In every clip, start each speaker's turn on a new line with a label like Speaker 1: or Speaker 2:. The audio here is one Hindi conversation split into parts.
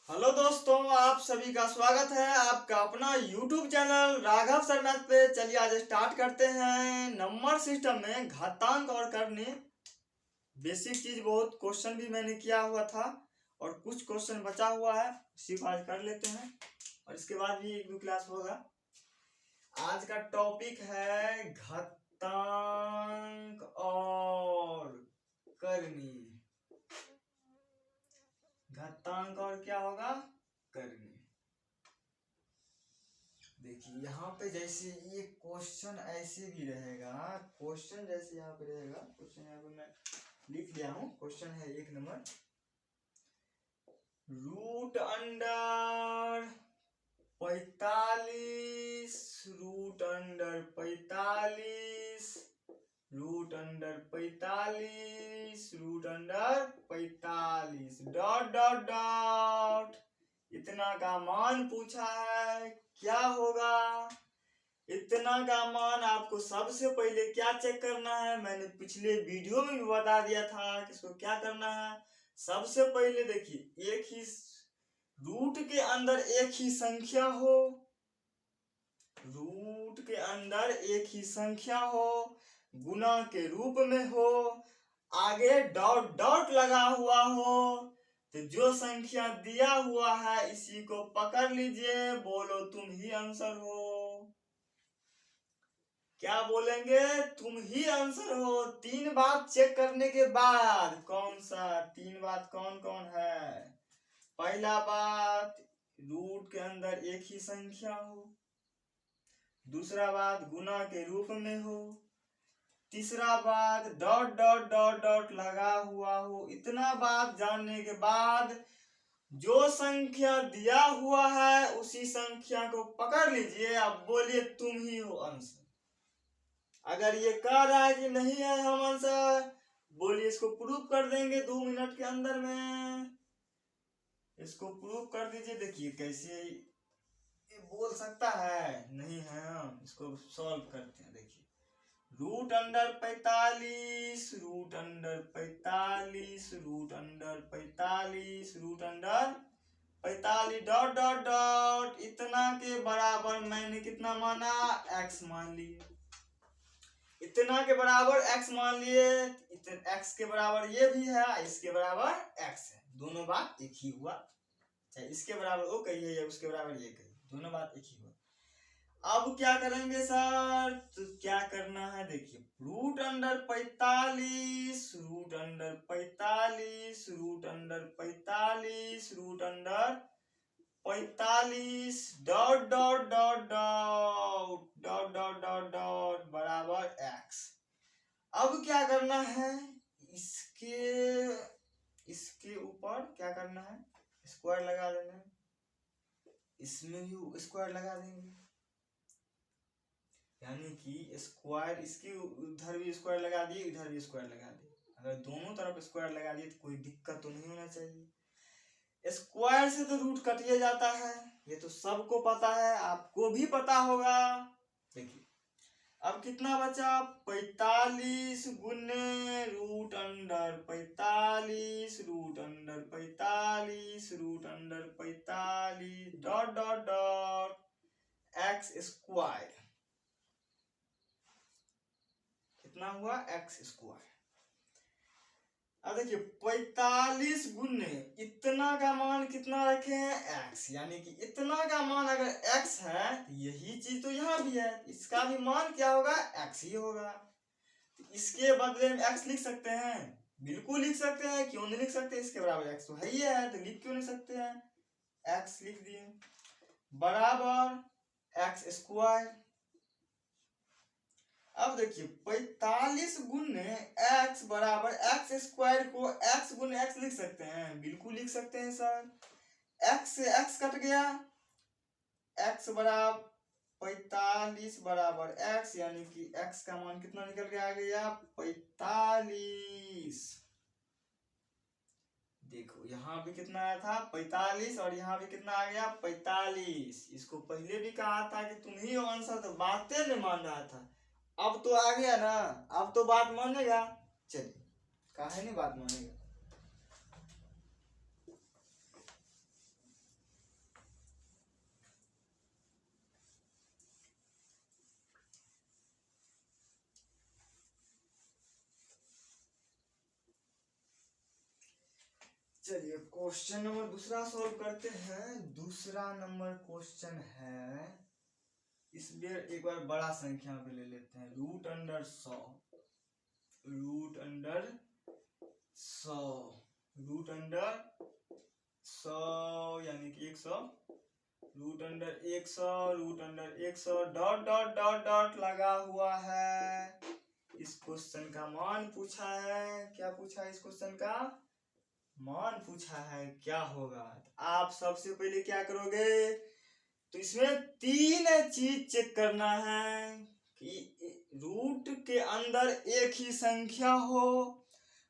Speaker 1: हेलो दोस्तों, आप सभी का स्वागत है आपका अपना YouTube channel Raghav sir math पे। चलिए आज स्टार्ट करते हैं। नंबर सिस्टम में घातांक और करनी बेसिक चीज, बहुत क्वेश्चन भी मैंने किया हुआ था और कुछ क्वेश्चन बचा हुआ है, उसी को आज कर लेते हैं और इसके बाद भी एक दो क्लास होगा। आज का टॉपिक है घातांक और करनी। घातांक और क्या होगा, करनी। देखिए यहाँ पे जैसे ये क्वेश्चन ऐसे भी रहेगा, क्वेश्चन जैसे यहाँ पे रहेगा, क्वेश्चन यहाँ पे मैं लिख लिया हूँ। क्वेश्चन है 1 number, root under 45, root under 45, root under 45, root under 45 dot dot dot, इतना का मान पूछा है। क्या होगा इतना का मान? आपको सबसे पहले क्या चेक करना है, मैंने पिछले वीडियो में भी बता दिया था कि इसको क्या करना है। सबसे पहले देखिए, एक ही रूट के अंदर एक ही संख्या हो, रूट के अंदर एक ही संख्या हो, गुना के रूप में हो, आगे डॉट डॉट लगा हुआ हो, तो जो संख्या दिया हुआ है इसी को पकड़ लीजिए। बोलो तुम ही आंसर हो। क्या बोलेंगे? तुम ही आंसर हो। 3 बात चेक करने के बाद, कौन सा 3 बात कौन कौन है? पहला बात, रूट के अंदर एक ही संख्या हो। दूसरा बात, गुना के रूप में हो। तीसरा बात, डॉट डॉट डॉट डॉट लगा हुआ हो। इतना बात जानने के बाद जो संख्या दिया हुआ है उसी संख्या को पकड़ लीजिए। अब बोलिए तुम ही हो आंसर। अगर ये कह रहा है कि नहीं है हम आंसर, बोलिए इसको प्रूफ कर देंगे 2 मिनट के अंदर में। इसको प्रूफ कर दीजिए। देखिए कैसे ये बोल सकता है नहीं है, हम इसको सॉल्व करते हैं। देखिए, root under 45, root under 45, root under 45, root under 45 dot dot dot, इतना के बराबर मैंने कितना माना? x मान लिए। इतना के बराबर x मान लिए, x के बराबर ये भी है, इसके बराबर x है। दोनों बात एक ही हुआ। चाहे इसके बराबर वो कहिए या उसके बराबर ये कहिए, दोनों बात एक ही हुआ। अब क्या करेंगे सर? तो क्या करना है देखिए, root under 45, root under 45, root under 45, root under 45 dot dot dot dot dot dot dot dot बराबर x। अब क्या करना है? इसके ऊपर क्या करना है? स्क्वायर लगा देना है। इसमें भी स्क्वायर लगा देंगे, यानी कि स्क्वायर, इसकी उधर भी स्क्वायर लगा दिए, इधर भी स्क्वायर लगा दिए। अगर दोनों तरफ स्क्वायर लगा दिए तो कोई दिक्कत तो नहीं होना चाहिए। स्क्वायर से तो रूट कट ही जाता है, ये तो सबको पता है, आपको भी पता होगा। देखिए अब कितना बचा? 45 गुने root under 45, root under 45, root under 45 dot dot dot x square. कितना हुआ? X square. अब देखिए 45 गुने इतना का मान कितना रखे हैं? x, यानी कि इतना का मान अगर x है तो यही चीज तो यहाँ भी है, इसका भी मान क्या होगा? x ही होगा। तो इसके बदले में x लिख सकते हैं, बिल्कुल लिख सकते हैं। क्यों नहीं लिख सकते? इसके बराबर x तो है ही है, तो लिख क्यों नहीं सकते हैं? x लिख दिए बराबर एक्स स्क्वायर। अब देखिए 45 गुने x बराबर एक्स स्क्वायर को x गुने x लिख सकते हैं, बिल्कुल लिख सकते हैं सर। x से x कट गया, x बराबर 45 बराबर x, यानी कि x का मान कितना निकल के आ गया? 45। देखो यहाँ भी कितना आया था? 45, और यहाँ भी कितना आ गया? 45। इसको पहले भी कहा था कि तुम ही हो आंसर, तो बातें नहीं मान रहा था। अब तो आ गया ना, अब तो बात मानेगा। चलिए, काहे नहीं बात मानेगा। चलिए क्वेश्चन नंबर दूसरा सॉल्व करते हैं। दूसरा नंबर क्वेश्चन है, इस बार एक बार बड़ा संख्या पे ले लेते हैं। Root under 100, root under 100, root under 100 यानी कि 100, root under 100, root under 100 dot dot dot dot लगा हुआ है। इस क्वेश्चन का मान पूछा है। क्या पूछा है? इस क्वेश्चन का मान पूछा है, क्या होगा? आप सबसे पहले क्या करोगे, तो इसमें तीन चीज चेक करना है कि रूट के अंदर एक ही संख्या हो,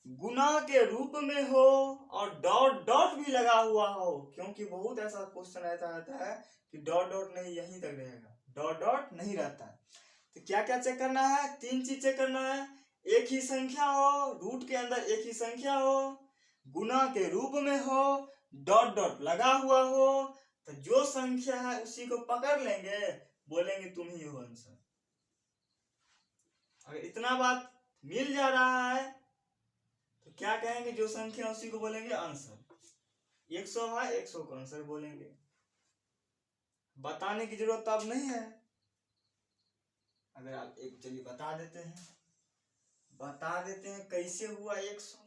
Speaker 1: गुना के रूप में हो और डॉट डॉट भी लगा हुआ हो। क्योंकि बहुत ऐसा क्वेश्चन रहता है कि डॉट डॉट नहीं, यहीं तक रहेगा, डॉट डॉट नहीं रहता है। तो क्या क्या चेक करना है? तीन चीज चेक करना है। एक ही संख्या हो, रूट के अंदर एक ही संख्या हो, गुना के रूप में हो, डॉट डॉट लगा हुआ हो। तो जो संख्या है उसी को पकड़ लेंगे, बोलेंगे तुम ही हो आंसर। अगर इतना बात मिल जा रहा है तो क्या कहेंगे, जो संख्या उसी को बोलेंगे आंसर। 100 है, 100 को आंसर बोलेंगे। बताने की जरूरत अब नहीं है। अगर आप एक, चलिए बता देते हैं कैसे हुआ 100।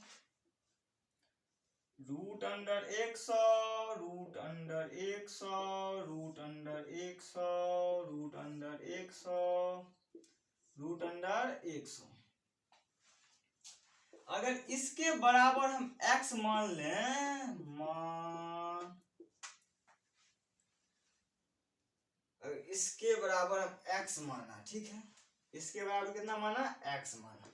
Speaker 1: Root under 100, root under 100, root under 100, root under 100, root under 100। अगर इसके बराबर हम x मान लें, अगर इसके बराबर हम x माना, ठीक है, इसके बराबर कितना माना? x माना।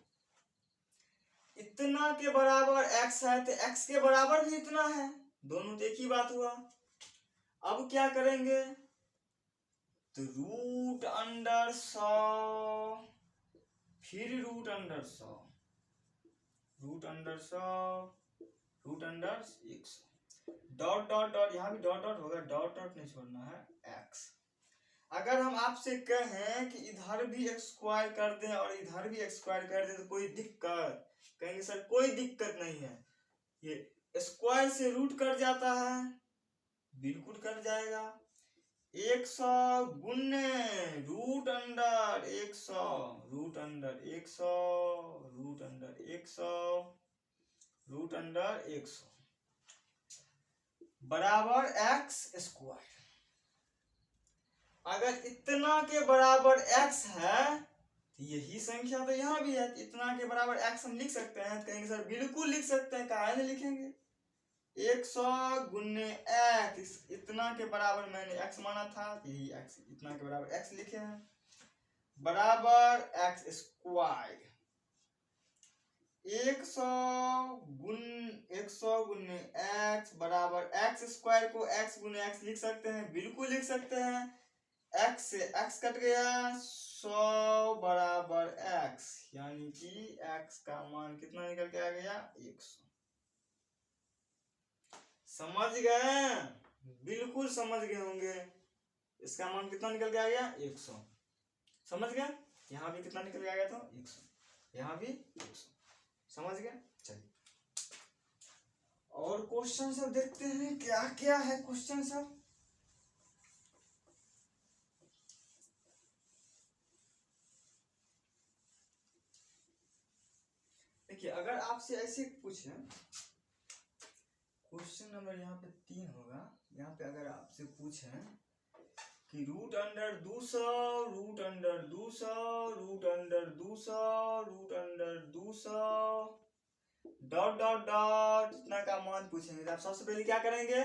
Speaker 1: इतना के बराबर x है तो x के बराबर भी इतना है, दोनों तो एक ही बात हुआ। अब क्या करेंगे, तो रूट अंडर 100, फिर root under 100, root under 100, root under 100, dot dot dot, यहाँ भी डॉट डॉट होगा, डॉट डॉट नहीं छोड़ना है, x। अगर हम आपसे कहें कि इधर भी x स्क्वायर कर दें और इधर भी x स्क्वायर कर दें तो कोई दिक्कत? कहेंगे सर कोई दिक्कत नहीं है, ये स्क्वायर से रूट कट जाता है, बिल्कुल कट जाएगा। 100 गुने root under 100, root under 100, root under 100, root under 100 बराबर x स्क्वायर। अगर इतना के बराबर x है तो यही संख्या तो यहाँ भी है, इतना के बराबर x हम लिख सकते हैं। तो कहेंगे सर बिल्कुल लिख सकते हैं, काहे नहीं लिखेंगे। 100 गुने x, इतना के बराबर मैंने x माना था, यही x, इतना के बराबर x लिखे हैं, बराबर x स्क्वायर। 100 गुने x बराबर x स्क्वायर को x गुने x लिख सकते हैं, बिल्कुल लिख सकते हैं। x से x कट गया, 100 बराबर x, यानी कि x का मान कितना निकल के आ गया? 100। समझ गए? बिल्कुल समझ गए होंगे। इसका मान कितना निकल के आ गया? 100। समझ गए? यहाँ भी कितना निकल के आ गया था? 100, यहाँ भी 100। समझ गए? चलिए और क्वेश्चन सब देखते हैं, क्या क्या है क्वेश्चन सब। देखिए अगर आपसे ऐसे पूछे, क्वेश्चन नंबर यहाँ पे 3 होगा, यहाँ पे अगर आपसे पूछे कि root under 200, root under 200, root under 200, root under 200 dot dot dot इतना का मान पूछेंगे, तो आप सबसे पहले क्या करेंगे?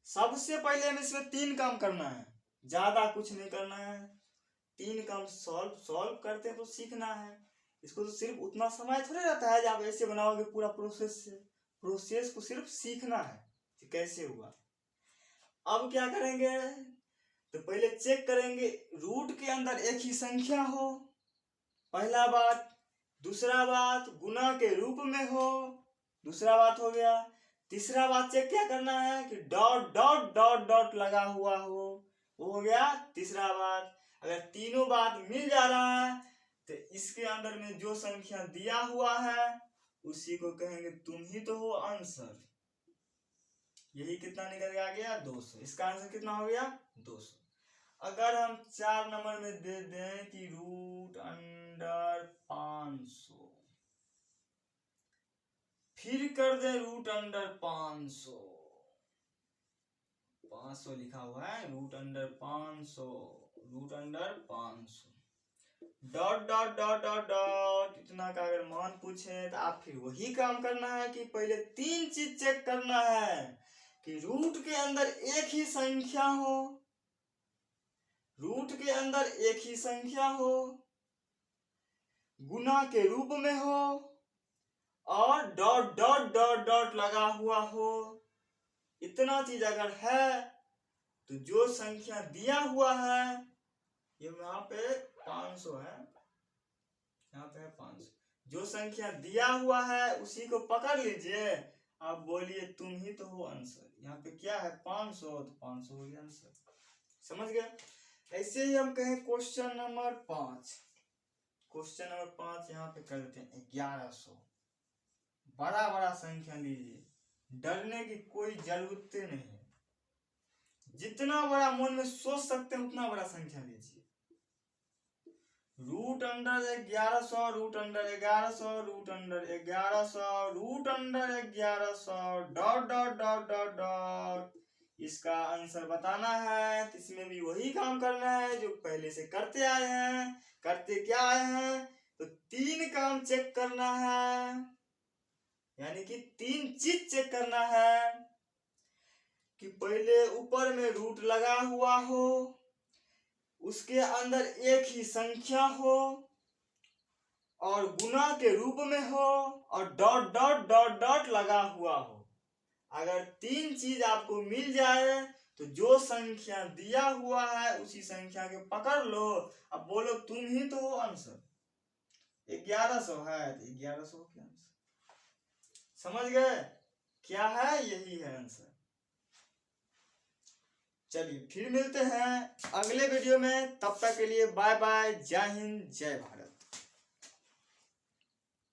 Speaker 1: सबसे पहले हमें इसमें 3 काम करना है, ज्यादा कुछ नहीं करना है। 3 काम सॉल्व करते हैं तो सीखना है। इसको तो सिर्फ उतना समय थोड़े रहता है जब आप ऐसे बनाओगे, पूरा प्रोसेस को सिर्फ सीखना है कि कैसे हुआ। अब क्या करेंगे, तो पहले चेक करेंगे रूट के अंदर एक ही संख्या हो, पहला बात। दूसरा बात गुना के रूप में हो, दूसरा बात हो गया। तीसरा बात चेक क्या करना है कि डॉट डॉट डॉट डॉट लगा हुआ हो, वो हो गया तीसरा बात। अगर तीनों बात मिल जा रहा है तो इसके अंदर में जो संख्या दिया हुआ है उसी को कहेंगे तुम ही तो हो आंसर। यही कितना निकल के आ गया 200। इसका आंसर कितना हो गया 200। अगर हम 4 नंबर में दे दें कि रूट अंडर 500, फिर कर दे रूट अंडर 500, 500 लिखा हुआ है, root under 500, root under 500, dot dot dot dot dot, इतना का अगर मान पूछे तो आप फिर वही काम करना है कि पहले 3 चीज चेक करना है कि रूट के अंदर एक ही संख्या हो, रूट के अंदर एक ही संख्या हो, गुना के रूप में हो, और डॉट डॉट डॉट डॉट लगा हुआ हो। इतना चीज अगर है तो जो संख्या दिया हुआ है, ये यहाँ पे 500 है, यहाँ पे है 500, जो संख्या दिया हुआ है उसी को पकड़ लीजिए। आप बोलिए तुम ही तो हो आंसर। यहाँ पे क्या है 500, तो 500 हो गया आंसर। समझ गए? ऐसे ही हम कहें क्वेश्चन नंबर 5, क्वेश्चन नंबर 5 यहाँ पे कर देते हैं 1100। बड़ा बड़ा संख्या लीजिए, डरने की कोई जरूरत नहीं है, जितना बड़ा मन में सोच सकते हैं उतना बड़ा संख्या लीजिए। Root under 1100, root under 1100, root under 1100, root under 1100, dot dot dot dot dot. इसका आंसर बताना है तो इसमें भी वही काम करना है जो पहले से करते आए हैं। करते क्या आए हैं? तो 3 काम चेक करना है, यानी कि 3 चीज चेक करना है कि पहले ऊपर में रूट लगा हुआ हो, उसके अंदर एक ही संख्या हो, और गुना के रूप में हो, और डॉट डॉट डॉट डॉट लगा हुआ हो। अगर 3 चीज आपको मिल जाए तो जो संख्या दिया हुआ है उसी संख्या के पकड़ लो। अब बोलो तुम ही तो हो आंसर। 1100 है तो 1100 क्या आंसर। समझ गए क्या है? यही है आंसर। चलिए फिर मिलते हैं अगले वीडियो में, तब तक के लिए बाय बाय, जय हिंद, जय भारत।